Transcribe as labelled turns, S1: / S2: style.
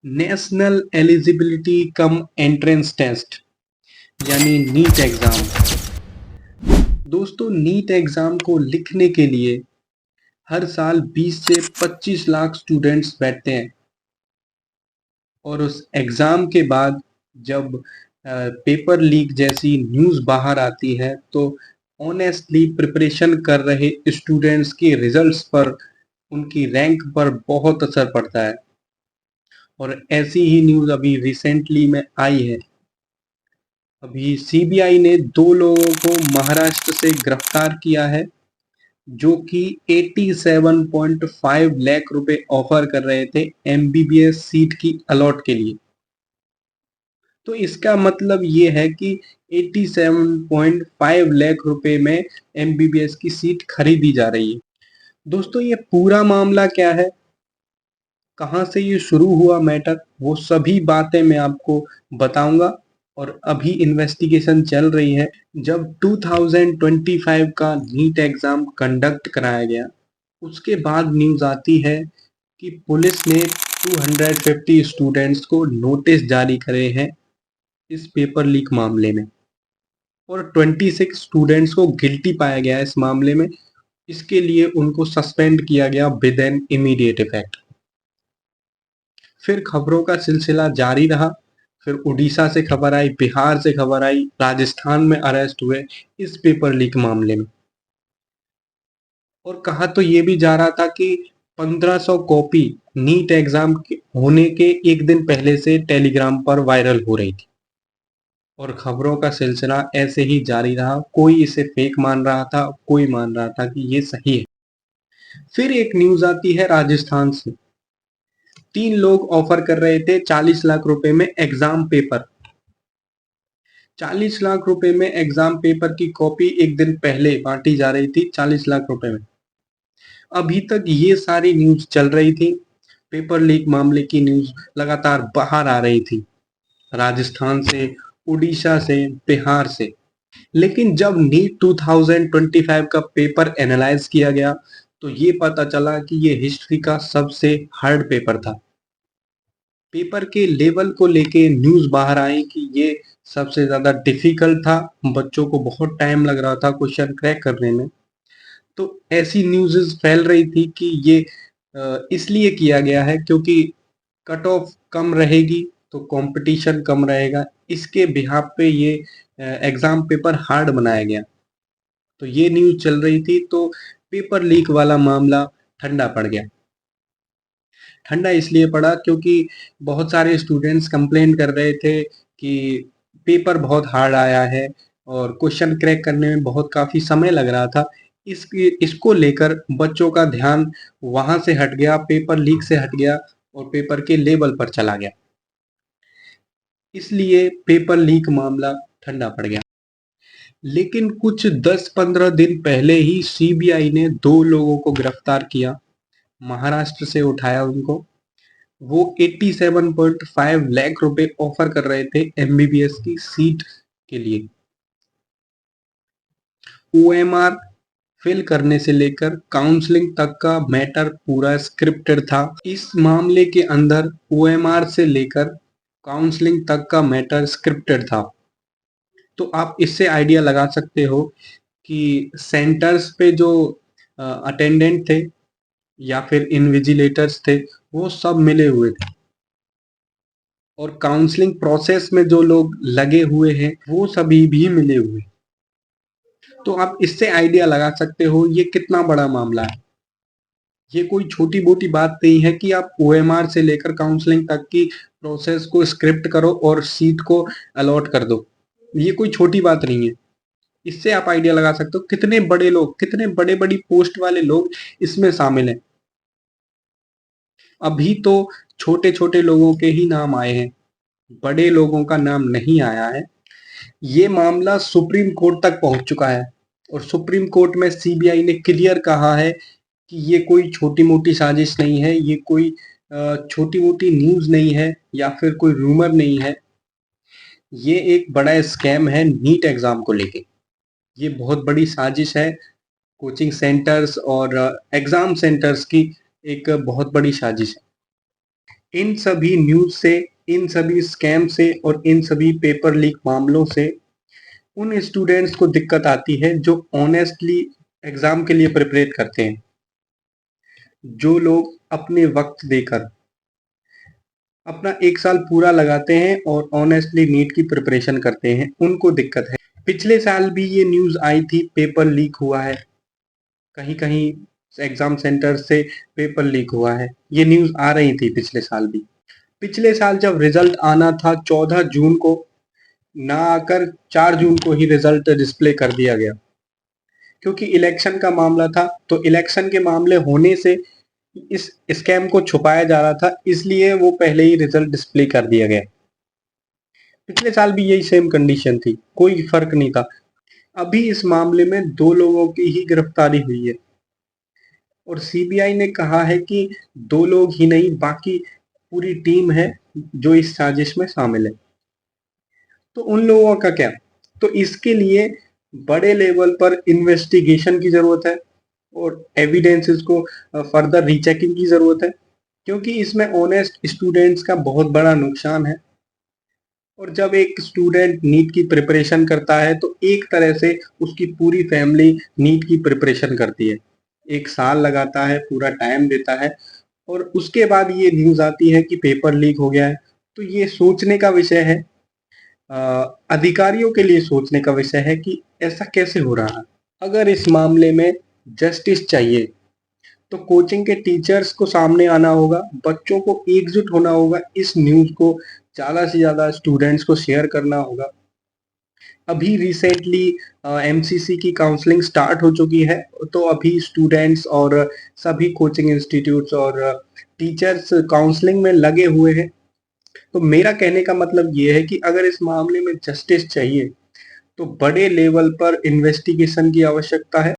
S1: National eligibility cum entrance test यानी NEET exam. दोस्तों, NEET एग्जाम को लिखने के लिए हर साल 20 से 25 लाख स्टूडेंट्स बैठते हैं और उस एग्जाम के बाद जब पेपर लीक जैसी न्यूज़ बाहर आती है तो ऑनेस्टली प्रिपरेशन कर रहे स्टूडेंट्स के रिजल्ट्स पर, उनकी रैंक पर बहुत असर पड़ता है। और ऐसी ही न्यूज़ अभी रिसेंटली में आई है। अभी सीबीआई ने 2 लोगों को महाराष्ट्र से गिरफ्तार किया है जो कि 87.5 लाख रुपए ऑफर कर रहे थे एमबीबीएस सीट की अलॉट के लिए। तो इसका मतलब ये है कि 87.5 लाख रुपए में एमबीबीएस की सीट खरीदी जा रही है। दोस्तों, ये पूरा मामला क्या है, कहाँ से ये शुरू हुआ मैटर, वो सभी बातें मैं आपको बताऊंगा। और अभी इन्वेस्टिगेशन चल रही है। जब 2025 का नीट एग्जाम कंडक्ट कराया गया, उसके बाद न्यूज़ आती है कि पुलिस ने 250 स्टूडेंट्स को नोटिस जारी करे हैं इस पेपर लीक मामले में, और 26 स्टूडेंट्स को गिल्टी पाया गया है इस मामले में। इसके लिए उनको सस्पेंड किया गया विद एन इमीडिएट इफेक्ट। फिर खबरों का सिलसिला जारी रहा। फिर उड़ीसा से खबर आई, बिहार से खबर आई, राजस्थान में अरेस्ट हुए इस पेपर लीक मामले में। और कहा तो ये भी जा रहा था कि 1500 कॉपी नीट एग्जाम होने के एक दिन पहले से टेलीग्राम पर वायरल हो रही थी। और खबरों का सिलसिला ऐसे ही जारी रहा। कोई इसे फेक मान रहा था, कोई मान रहा था कि ये सही है। फिर एक न्यूज आती है राजस्थान से। 3 लोग ऑफर कर रहे थे 40 लाख रुपए में एग्जाम पेपर। 40 लाख रुपए में एग्जाम पेपर की कॉपी एक दिन पहले बांटी जा रही थी 40 लाख रुपए में। अभी तक ये सारी न्यूज चल रही थी। पेपर लीक मामले की न्यूज लगातार बाहर आ रही थी, राजस्थान से, उड़ीसा से, बिहार से। लेकिन जब नीट 2025 का पेपर एनालाइज किया गया तो ये पता चला कि ये हिस्ट्री का सबसे हार्ड पेपर था। पेपर के लेवल को लेके न्यूज बाहर आई कि ये सबसे ज्यादा डिफिकल्ट था, बच्चों को बहुत टाइम लग रहा था क्वेश्चन क्रैक करने में। तो ऐसी न्यूज़ेस फैल रही थी कि ये इसलिए किया गया है क्योंकि कट ऑफ कम रहेगी तो कंपटीशन कम रहेगा। इसके बिहाफ पे ये एग्जाम पेपर हार्ड बनाया गया। तो ये न्यूज़ चल रही थी, तो पेपर लीक वाला मामला ठंडा पड़ गया। ठंडा इसलिए पड़ा क्योंकि बहुत सारे स्टूडेंट्स कंप्लेन कर रहे थे कि पेपर बहुत हार्ड आया है और क्वेश्चन क्रैक करने में बहुत काफ़ी समय लग रहा था। इसको लेकर बच्चों का ध्यान वहाँ से हट गया, पेपर लीक से हट गया और पेपर के लेवल पर चला गया। इसलिए पेपर लीक मामला ठंडा पड़ गया। लेकिन कुछ 10-15 दिन पहले ही सीबीआई ने 2 लोगों को गिरफ्तार किया, महाराष्ट्र से उठाया उनको। वो 87.5 लाख रुपए ऑफर कर रहे थे एमबीबीएस की सीट के लिए। ओएमआर फिल करने से लेकर काउंसलिंग तक का मैटर पूरा स्क्रिप्टेड था। इस मामले के अंदर ओएमआर से लेकर काउंसलिंग तक का मैटर स्क्रिप्टेड था। तो आप इससे आइडिया लगा सकते हो कि सेंटर्स पे जो अटेंडेंट थे या फिर इन्विजिलेटर्स थे, वो सब मिले हुए थे। और काउंसलिंग प्रोसेस में जो लोग लगे हुए हैं वो सभी भी मिले हुए। तो आप इससे आइडिया लगा सकते हो ये कितना बड़ा मामला है। ये कोई छोटी मोटी बात नहीं है कि आप ओएमआर से लेकर काउंसलिंग तक की प्रोसेस को स्क्रिप्ट करो और सीट को अलॉट कर दो। ये कोई छोटी बात नहीं है। इससे आप आइडिया लगा सकते हो कितने बड़े लोग, कितने बड़े बड़ी पोस्ट वाले लोग इसमें शामिल हैं। अभी तो छोटे छोटे लोगों के ही नाम आए हैं, बड़े लोगों का नाम नहीं आया है। ये मामला सुप्रीम कोर्ट तक पहुंच चुका है और सुप्रीम कोर्ट में सीबीआई ने क्लियर कहा है कि ये कोई छोटी मोटी साजिश नहीं है, ये कोई छोटी मोटी न्यूज नहीं है या फिर कोई रूमर नहीं है। ये एक बड़ा स्कैम है नीट एग्जाम को लेके। ये बहुत बड़ी साजिश है, कोचिंग सेंटर्स और एग्जाम सेंटर्स की एक बहुत बड़ी साजिश है। इन सभी न्यूज़ से, इन सभी स्कैम से और इन सभी पेपर लीक मामलों से उन स्टूडेंट्स को दिक्कत आती है जो ऑनेस्टली एग्ज़ाम के लिए प्रिपरेट करते हैं। जो लोग अपने वक़्त देकर अपना 1 साल पूरा लगाते हैं और ऑनेस्टली नीट की प्रिपरेशन करते हैं, उनको दिक्कत है। पिछले साल भी ये न्यूज़ आई थी, पेपर लीक हुआ है। कहीं-कहीं एग्ज़ाम सेंटर से पेपर लीक हुआ है। ये न्यूज़ आ रही थी पिछले साल भी। पिछले साल जब रिज़ल्ट आना था 14 जून को, ना आकर 4 जून को ही रिज़ल्ट डिस्प्ले कर दिया गया। क्योंकि इलेक्शन का मामला था, तो इलेक्शन के मामले होने से इस स्कैम को छुपाया जा रहा था, इसलिए वो पहले ही रिज़ल्ट डिस्प्ले कर दिया गया। पिछले साल भी यही सेम कंडीशन थी, कोई फ़र्क नहीं था। अभी इस मामले में 2 लोगों की ही गिरफ्तारी हुई है और सीबीआई ने कहा है कि 2 लोग ही नहीं, बाकी पूरी टीम है जो इस साजिश में शामिल है। तो उन लोगों का क्या? तो इसके लिए बड़े लेवल पर इन्वेस्टिगेशन की ज़रूरत है और एविडेंसेस को फर्दर रीचेकिंग की ज़रूरत है, क्योंकि इसमें ऑनेस्ट स्टूडेंट्स का बहुत बड़ा नुकसान है। और जब एक स्टूडेंट नीट की प्रिपरेशन करता है तो एक तरह से उसकी पूरी फैमिली नीट की प्रिपरेशन करती है। 1 साल लगाता है, पूरा टाइम देता है और उसके बाद ये न्यूज़ आती है कि पेपर लीक हो गया है। तो ये सोचने का विषय है, अ, अधिकारियों के लिए सोचने का विषय है कि ऐसा कैसे हो रहा है। अगर इस मामले में जस्टिस चाहिए तो कोचिंग के टीचर्स को सामने आना होगा, बच्चों को एकजुट होना होगा, इस न्यूज़ को ज़्यादा से ज़्यादा स्टूडेंट्स को शेयर करना होगा। अभी रिसेंटली एमसीसी की काउंसलिंग स्टार्ट हो चुकी है, तो अभी स्टूडेंट्स और सभी कोचिंग इंस्टीट्यूट्स और टीचर्स काउंसलिंग में लगे हुए हैं। तो मेरा कहने का मतलब ये है कि अगर इस मामले में जस्टिस चाहिए, तो बड़े लेवल पर इन्वेस्टिगेशन की आवश्यकता है।